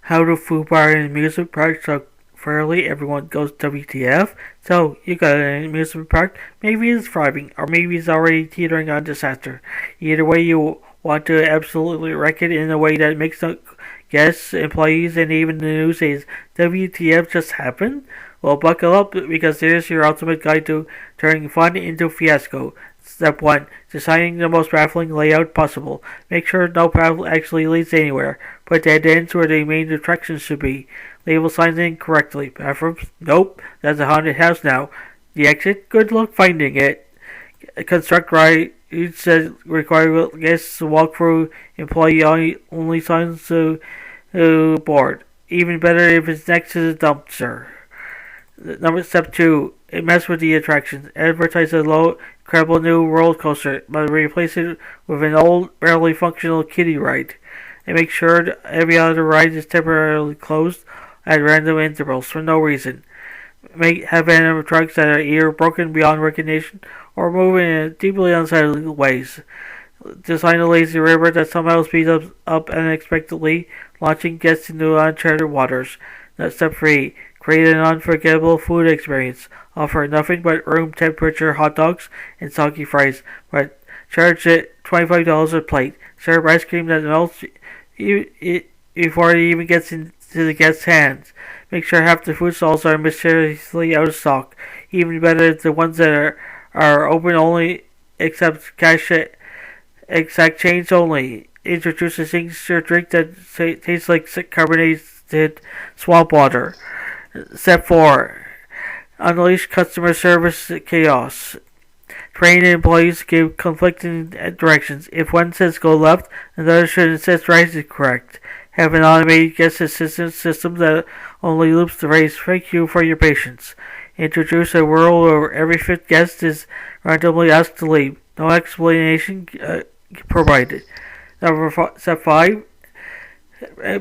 How do FUBAR and amusement parks so fairly everyone goes WTF? So, you got an amusement park, maybe it's thriving, or maybe it's already teetering on disaster. Either way, you want to absolutely wreck it in a way that makes no guests, employees, and even the news says, WTF just happened? Well, buckle up because here's your ultimate guide to turning fun into fiasco. Step 1. Designing the most baffling layout possible. Make sure no path actually leads anywhere. Put dead ends where the main attractions should be. Label signs incorrectly. Bathrooms? Nope. That's a haunted house now. The exit? Good luck finding it. Construct rides that require guests to walk through employee only signs to board. Even better if it's next to the dumpster. Step 2. Mess with the attractions. Advertise a low, incredible new roller coaster, but replace it with an old, barely functional kiddie ride. And make sure every other ride is temporarily closed at random intervals for no reason. Have animatronics that are either broken beyond recognition or moving in deeply unsettling ways. Design a lazy river that somehow speeds up unexpectedly, launching guests into uncharted waters. Step 3. Create an unforgettable food experience. Offer nothing but room temperature hot dogs and soggy fries, but charge it $25 a plate. Serve ice cream that melts before it even gets into the guest's hands. Make sure half the food stalls are mysteriously out of stock. Even better, the ones that are open only accept cash exact change only. Introduce a signature drink that tastes like carbonated swamp water. Step 4. Unleash customer service chaos. Train employees give conflicting directions. If one says go left, another should insist right is correct. Have an automated guest assistance system that only loops the phrase "thank you for your patience." Introduce a rule where every fifth guest is randomly asked to leave. No explanation provided. Step 5.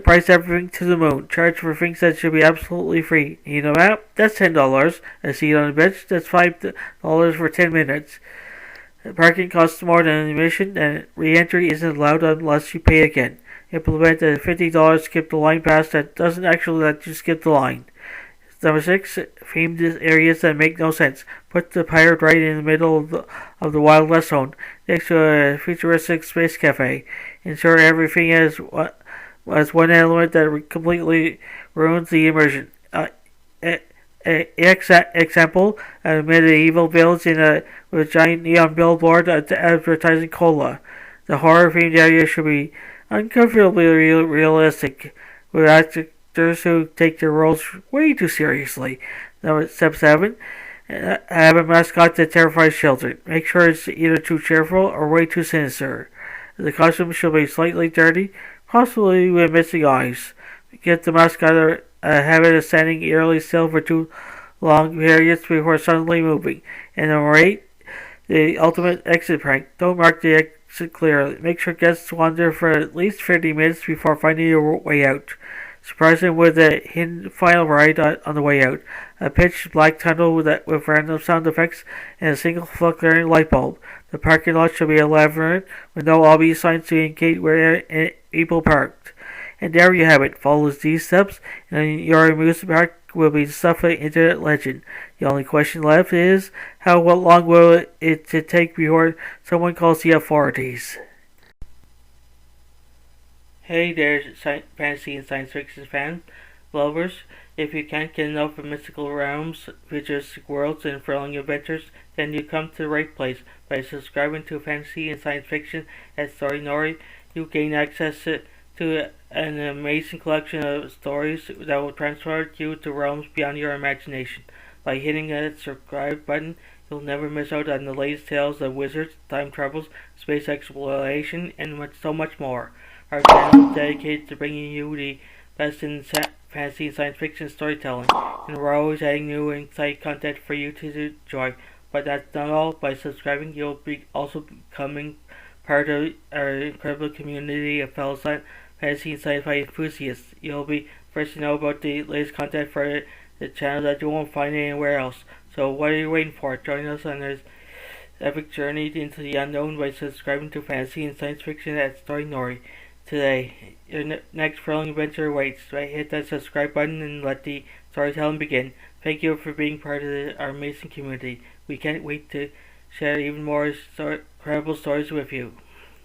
Price everything to the moon. Charge for things that should be absolutely free. Need a map? That's $10. A seat on the bench? That's $5 for 10 minutes. Parking costs more than admission, and re-entry isn't allowed unless you pay again. Implement a $50 skip the line pass that doesn't actually let you skip the line. Number 6. Themed areas that make no sense. Put the pirate right in the middle of the Wild West zone, next to a futuristic space cafe. Ensure everything has one element that completely ruins the immersion. Example: a medieval village with a giant neon billboard advertising cola. The horror-themed area should be uncomfortably realistic, with actors who take their roles way too seriously. Step 7. Have a mascot that terrifies children. Make sure it's either too cheerful or way too sinister. The costume should be slightly dirty, possibly with missing eyes. Get the mascot a habit of standing eerily still for too long periods before suddenly moving. And number 8, the ultimate exit prank. Don't mark the exit clearly. Make sure guests wander for at least 30 minutes before finding your way out. Surprise them with a hidden final ride on the way out. A pitch black tunnel with random sound effects and a single flickering light bulb. The parking lot should be a labyrinth with no obvious signs to indicate where people parked. And there you have it. Follow these steps, and your amusement park will be stuffed with internet legend. The only question left is, what long will it take before someone calls the authorities? Hey there, fantasy and science fiction fans, lovers. If you can't get enough of mystical realms, futuristic worlds, and thrilling adventures, then you come to the right place. By subscribing to Fantasy and Science Fiction at Story Nori, you gain access to an amazing collection of stories that will transport you to realms beyond your imagination. By hitting that subscribe button, you'll never miss out on the latest tales of wizards, time travels, space exploration, and so much more. Our channel is dedicated to bringing you the best in fantasy and science fiction storytelling, and we're always adding new and exciting content for you to enjoy. But that's not all. By subscribing, you'll be also becoming part of our incredible community of fellow fantasy and sci-fi enthusiasts. You'll be first to know about the latest content for the channel that you won't find anywhere else. So what are you waiting for? Join us on this epic journey into the unknown by subscribing to Fantasy and Science Fiction at Story Nori. today. Your next thrilling adventure awaits. Right, hit that subscribe button and let the storytelling begin. Thank you for being part of our amazing community. We can't wait to share even more incredible stories with you.